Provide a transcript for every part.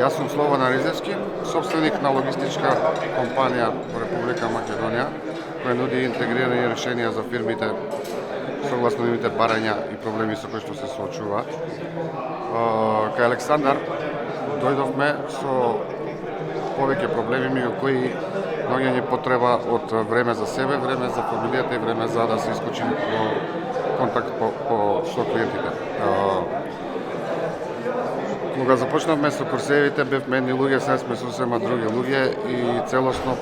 Јас сум Слободан Ризевски, собственик на логистичка компанија во Република Македонија, која нуди интегрирани решенија за фирмите согласно нивните барања и проблеми со кои што се соочуваат. Кај Александар дојдовме со повеќе проблеми, меѓу кои наоѓање потреба од време за себе, време за фамилијата и време за да се исклучи во контакт со клиентите. Кога започнавме со курсевите, бевме едни луѓе, сега сме сосема други луѓе и целосно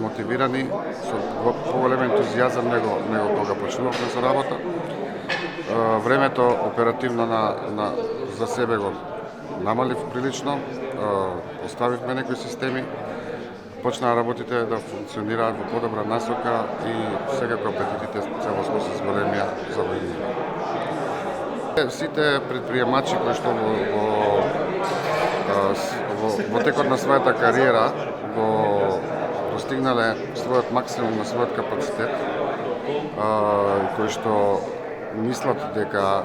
мотивирани, со поголем ентузијазам него кога почнувавме со работа. Времето оперативно за себе го намалив прилично, оставивме некои системи, почнаа работите да функционираат во подобра насока и секако апетитите целосно се зголемија за војнина. Сите предприемачи кои што во текот на својата кариера го достигнале својот максимум на својот капацитет, кои што мислат дека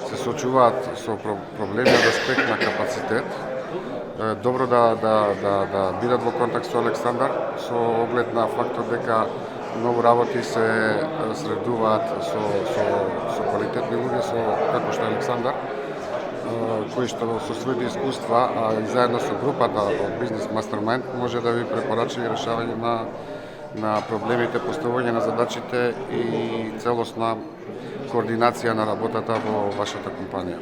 се соочуваат со проблеми од аспект на капацитет, добро да бидат во контакт со Александар, со оглед на фактот дека многу работи се средуваат со квалитетни луѓе, како што Александар, кои што со своите искуства, а и заедно со групата од Бизнес Мастермајнд може да ви препорача и решавање на проблемите, поставување на задачите и целосна координација на работата во вашата компанија.